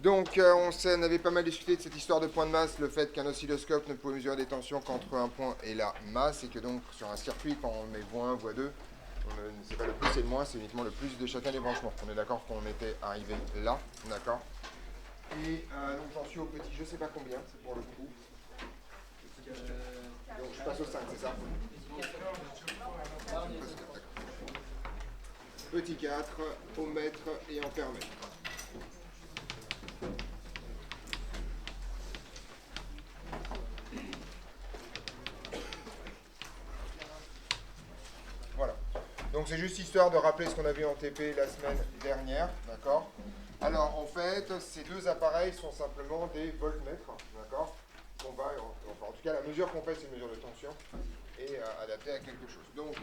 Donc, on avait pas mal discuté de cette histoire de point de masse, le fait qu'un oscilloscope ne pouvait mesurer des tensions qu'entre un point et la masse, et que donc sur un circuit, quand on met voie 1, voie 2, c'est pas le plus et le moins, c'est uniquement le plus de chacun des branchements. On est d'accord qu'on était arrivé là, d'accord. Et donc j'en suis au petit, je sais pas combien, c'est pour le coup. Donc je passe au 5, c'est ça? Petit 4, au mètre et ampère mètre. Voilà. Donc c'est juste histoire de rappeler ce qu'on a vu en TP la semaine dernière, d'accord? Alors en fait, ces deux appareils sont simplement des voltmètres, d'accord? En tout cas, la mesure qu'on fait, c'est une mesure de tension et adaptée à quelque chose. Donc,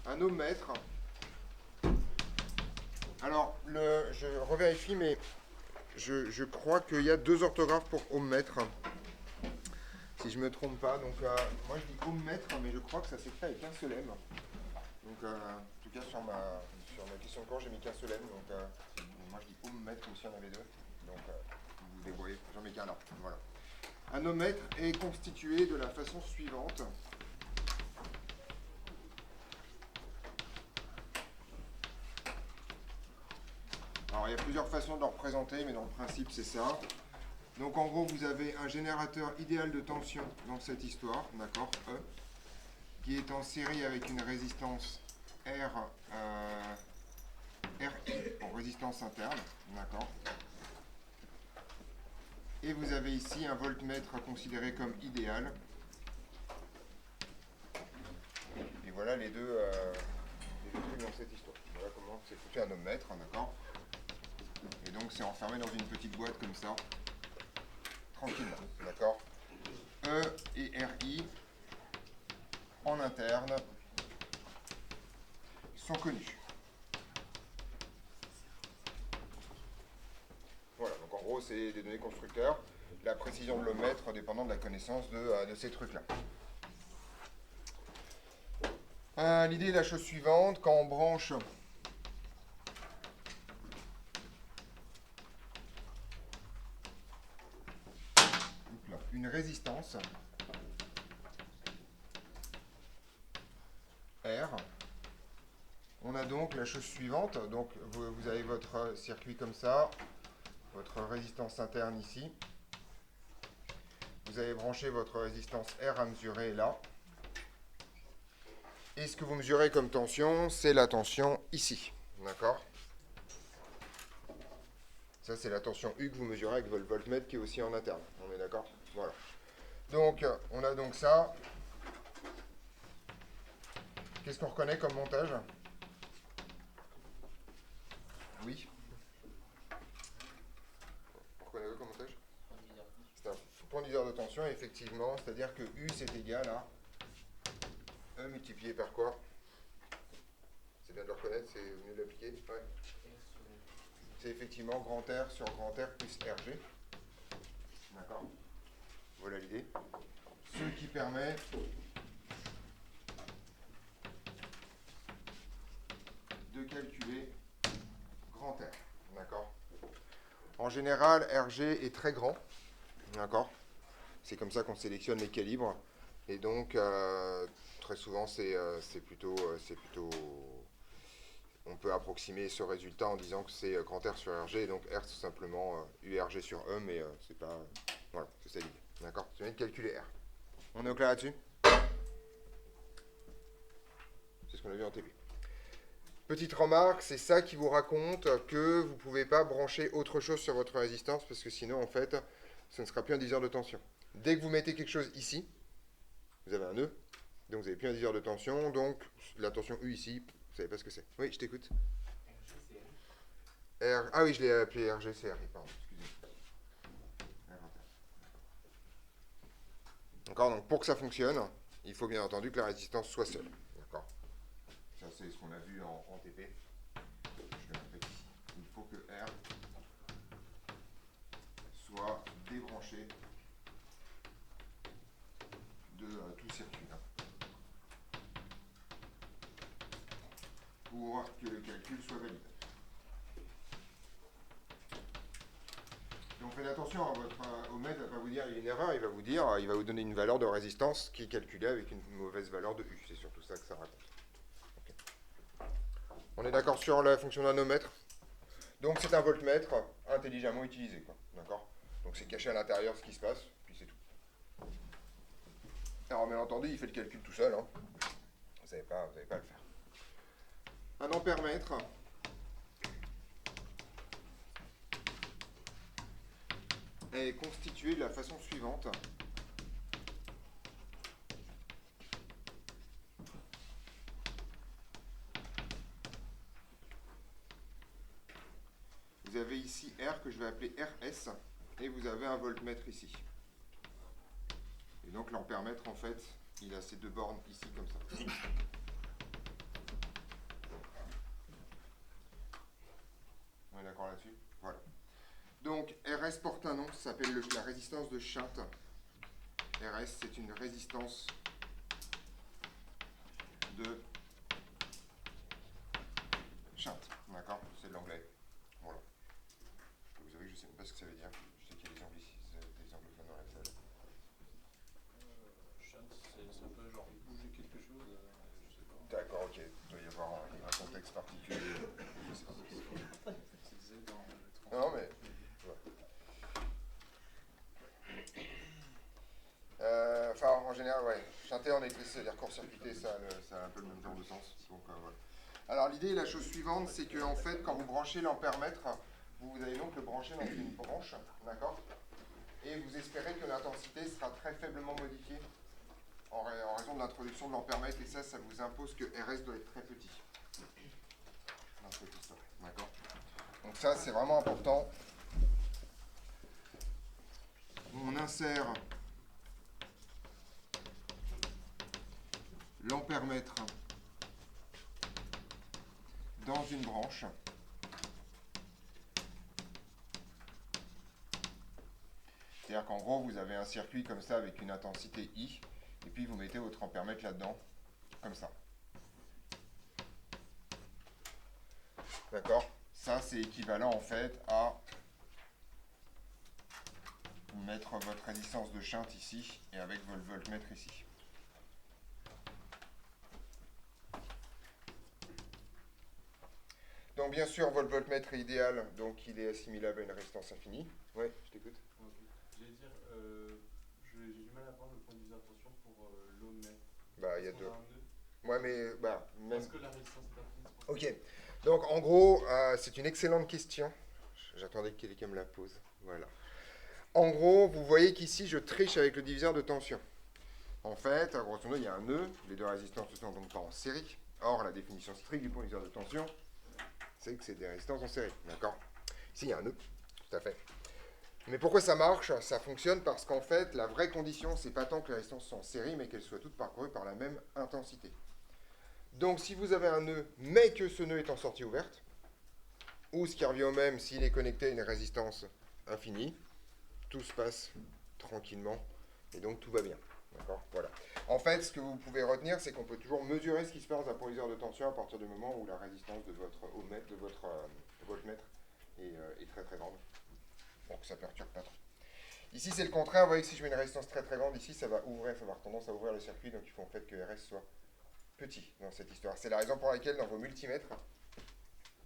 un ohmmètre. Alors, je revérifie, mais je crois qu'il y a deux orthographes pour ohmmètre, si je ne me trompe pas. Donc, moi je dis ohmmètre, mais je crois que ça s'écrit avec un seul M. Donc, en tout cas, sur ma question de cours, j'ai mis qu'un seul M. Donc, moi je dis ohmmètre, comme si on avait deux. Donc, vous vous débrouillez, j'en mets qu'un là. Voilà. Un ohmmètre est constitué de la façon suivante. Alors, il y a plusieurs façons de le représenter, mais dans le principe, c'est ça. Donc, en gros, vous avez un générateur idéal de tension dans cette histoire, d'accord, E, qui est en série avec une résistance RI, en résistance interne, d'accord. Et vous avez ici un voltmètre considéré comme idéal. Et voilà les deux trucs dans cette histoire. Voilà comment c'est foutu un ohmmètre, d'accord. Et donc c'est enfermé dans une petite boîte comme ça, tranquillement, d'accord. E et RI, en interne, sont connus. Voilà, donc en gros c'est des données constructeurs, la précision de l'ohmmètre dépendant de la connaissance de ces trucs-là. L'idée est la chose suivante, quand on branche une résistance R, on a donc la chose suivante, donc vous avez votre circuit comme ça, votre résistance interne ici, vous avez branché votre résistance R à mesurer là, et ce que vous mesurez comme tension, c'est la tension ici, d'accord? Ça c'est la tension U que vous mesurez avec votre voltmètre qui est aussi en interne, on est d'accord? Voilà. Donc on a donc ça. Qu'est-ce qu'on reconnaît comme montage? Oui. On reconnaît quoi comme montage? C'est un point d'usure de tension, effectivement, c'est-à-dire que U c'est égal à E multiplié par quoi? C'est bien de le reconnaître, c'est mieux de l'appliquer. Ouais. C'est effectivement grand R sur grand R plus RG. D'accord? Voilà l'idée. Ce qui permet de calculer grand R. D'accord? En général, RG est très grand. D'accord? C'est comme ça qu'on sélectionne les calibres. Et donc, très souvent, c'est plutôt. On peut approximer ce résultat en disant que c'est grand R sur RG. Et donc, R, c'est tout simplement URG sur E, mais c'est pas. Voilà, c'est ça l'idée. D'accord? C'est bien de calculer R. On est au clair là-dessus? C'est ce qu'on a vu en TP. Petite remarque, c'est ça qui vous raconte que vous ne pouvez pas brancher autre chose sur votre résistance parce que sinon, en fait, ce ne sera plus un diviseur de tension. Dès que vous mettez quelque chose ici, vous avez un nœud, donc vous n'avez plus un diviseur de tension, donc la tension U ici, vous ne savez pas ce que c'est. Oui, je t'écoute. Ah oui, je l'ai appelé RGCRI, pardon, excusez-moi. D'accord, donc pour que ça fonctionne, il faut bien entendu que la résistance soit seule. D'accord. Ça, c'est ce qu'on a vu en TP. Je le répète ici. Il faut que R soit débranché de tout circuit là, pour que le calcul soit valide. faites attention, hein, votre ohmmètre ne va pas vous dire il y a une erreur, il va vous dire, il va vous donner une valeur de résistance qui est calculée avec une mauvaise valeur de U. C'est surtout ça que ça raconte. Okay. On est d'accord sur la fonction nanomètre. Donc c'est un voltmètre intelligemment utilisé, quoi. D'accord. Donc c'est caché à l'intérieur ce qui se passe, puis c'est tout. Alors bien entendu, il fait le calcul tout seul, hein. Vous n'avez pas à le faire. Un ampèremètre est constitué de la façon suivante. Vous avez ici R que je vais appeler RS, et vous avez un voltmètre ici. Et donc l'ampèremètre, en fait, il a ces deux bornes ici, comme ça. On est d'accord là-dessus? Voilà. Donc RS porte un nom, ça s'appelle la résistance de shunt. RS, c'est une résistance de shunt. D'accord? C'est de l'anglais. Voilà. Vous savez que je ne sais même pas ce que ça veut dire. Je sais qu'il y a des anglophones dans la salle. Shunt, c'est un peu genre bouger quelque chose, je sais pas. D'accord, ok. Il doit y avoir un contexte particulier. Je sais pas. Non, mais. Enfin, en général, ouais. Chanter en électricité, c'est-à-dire court-circuiter, ça a un peu le même genre de sens. Donc, voilà. Alors, l'idée, la chose suivante, c'est que, en fait, quand vous branchez l'ampèremètre, vous allez donc le brancher dans une branche, d'accord? Et vous espérez que l'intensité sera très faiblement modifiée en raison de l'introduction de l'ampèremètre, et ça vous impose que RS doit être très petit. Dans cette histoire, d'accord? Donc ça, c'est vraiment important. On insère l'ampèremètre dans une branche. C'est-à-dire qu'en gros, vous avez un circuit comme ça avec une intensité I, et puis vous mettez votre ampèremètre là-dedans, comme ça. D'accord? Ça, c'est équivalent en fait à mettre votre résistance de shunt ici, et avec votre voltmètre ici. Donc bien sûr, votre voltmètre est idéal, donc il est assimilable à une résistance infinie. Oui, je t'écoute. Okay. J'allais dire, j'ai du mal à prendre le point de vue d'intention pour l'ohmmètre. Bah, il y a deux. Ouais, mais même. Parce que la résistance est infinie. Ok. Donc en gros, c'est une excellente question. J'attendais que quelqu'un me la pose. Voilà. En gros, vous voyez qu'ici, je triche avec le diviseur de tension. En fait, grosso modo, il y a un nœud. Les deux résistances ne sont donc pas en série. Or, la définition stricte du point de diviseur de tension, c'est que c'est des résistances en série. D'accord? Ici, il y a un nœud. Tout à fait. Mais pourquoi ça marche? Ça fonctionne parce qu'en fait, la vraie condition, c'est pas tant que les résistances soient en série, mais qu'elles soient toutes parcourues par la même intensité. Donc, si vous avez un nœud, mais que ce nœud est en sortie ouverte, ou ce qui revient au même, s'il est connecté à une résistance infinie, tout se passe tranquillement, et donc tout va bien. D'accord? Voilà. En fait, ce que vous pouvez retenir, c'est qu'on peut toujours mesurer ce qui se passe dans un diviseur de tension à partir du moment où la résistance de votre ohmmètre, de votre voltmètre est très très grande. Donc ça ne perturbe pas trop. Ici, c'est le contraire. Vous voyez que si je mets une résistance très très grande, ici, ça va avoir tendance à ouvrir le circuit, donc il faut en fait que RS soit petit dans cette histoire. C'est la raison pour laquelle dans vos multimètres,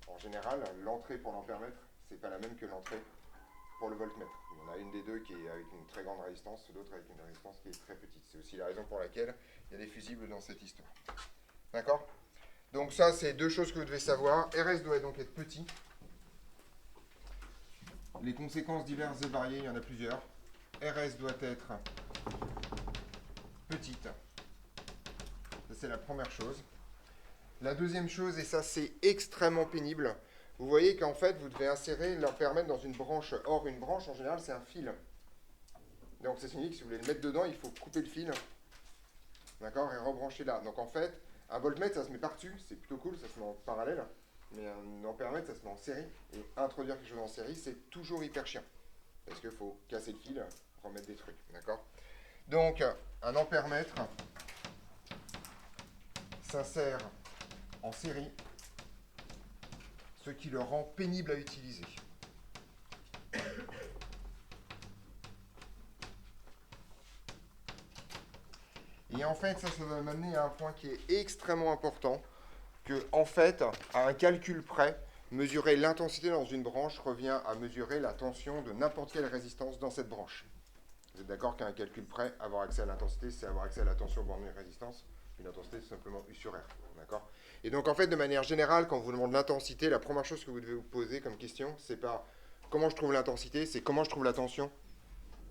en général, l'entrée pour l'ampèremètre, c'est pas la même que l'entrée pour le voltmètre. Il y en a une des deux qui est avec une très grande résistance, l'autre avec une résistance qui est très petite. C'est aussi la raison pour laquelle il y a des fusibles dans cette histoire. D'accord? Donc ça, c'est deux choses que vous devez savoir. RS doit donc être petit. Les conséquences diverses et variées, il y en a plusieurs. RS doit être petite. Ça, c'est la première chose. La deuxième chose, et ça, c'est extrêmement pénible, vous voyez qu'en fait, vous devez insérer l'ampèremètre dans une branche. Or, une branche, en général, c'est un fil. Donc, ça signifie que si vous voulez le mettre dedans, il faut couper le fil. D'accord? Et rebrancher là. Donc, en fait, un voltmètre, ça se met par-dessus. C'est plutôt cool, ça se met en parallèle. Mais un ampèremètre, ça se met en série. Et introduire quelque chose en série, c'est toujours hyper chiant. Parce qu'il faut casser le fil, remettre des trucs. D'accord? Donc, un ampèremètre s'insère en série, ce qui le rend pénible à utiliser. Et en fait, ça va m'amener à un point qui est extrêmement important, que en fait, à un calcul près, mesurer l'intensité dans une branche revient à mesurer la tension de n'importe quelle résistance dans cette branche. Vous êtes d'accord qu'à un calcul près, avoir accès à l'intensité, c'est avoir accès à la tension bornée de résistance. Une intensité, c'est simplement U sur R. D'accord ? Et donc, en fait, de manière générale, quand on vous demande l'intensité, la première chose que vous devez vous poser comme question, c'est pas comment je trouve l'intensité, c'est comment je trouve la tension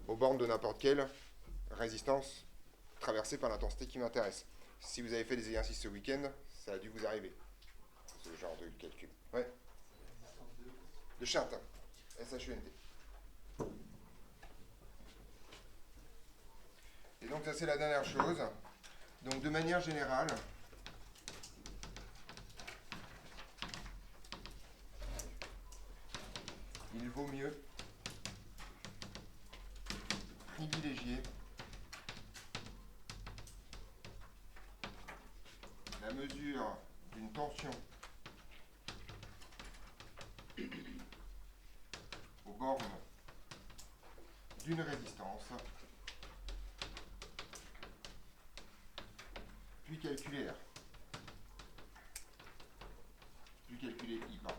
aux bornes de n'importe quelle résistance traversée par l'intensité qui m'intéresse. Si vous avez fait des exercices ce week-end, ça a dû vous arriver, ce genre de calcul. Ouais. De Shunt, S-H-U-N-T. Et donc ça c'est la dernière chose. Donc de manière générale, il vaut mieux privilégier la mesure d'une tension aux bornes d'une résistance, puis calculer R. Puis calculer I, pardon.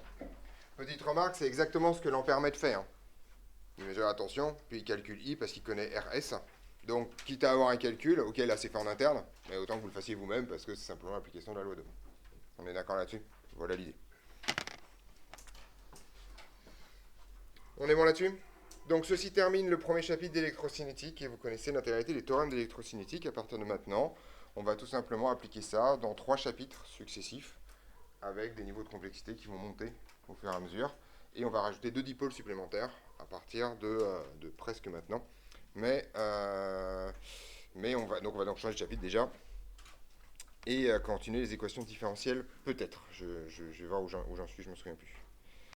Petite remarque, c'est exactement ce que l'ampèremètre fait. Il mesure la tension, puis il calcule I parce qu'il connaît RS. Donc, quitte à avoir un calcul, ok, là c'est fait en interne, mais autant que vous le fassiez vous-même parce que c'est simplement l'application de la loi d'Ohm. On est d'accord là-dessus? Voilà l'idée. On est bon là-dessus? Donc, ceci termine le premier chapitre d'électrocinétique et vous connaissez l'intégralité des théorèmes d'électrocinétique. À partir de maintenant, on va tout simplement appliquer ça dans 3 chapitres successifs avec des niveaux de complexité qui vont monter au fur et à mesure. Et on va rajouter 2 dipôles supplémentaires à partir de presque maintenant. Mais on va donc changer de chapitre déjà et continuer les équations différentielles peut-être. Je vais voir où j'en suis, je ne me souviens plus.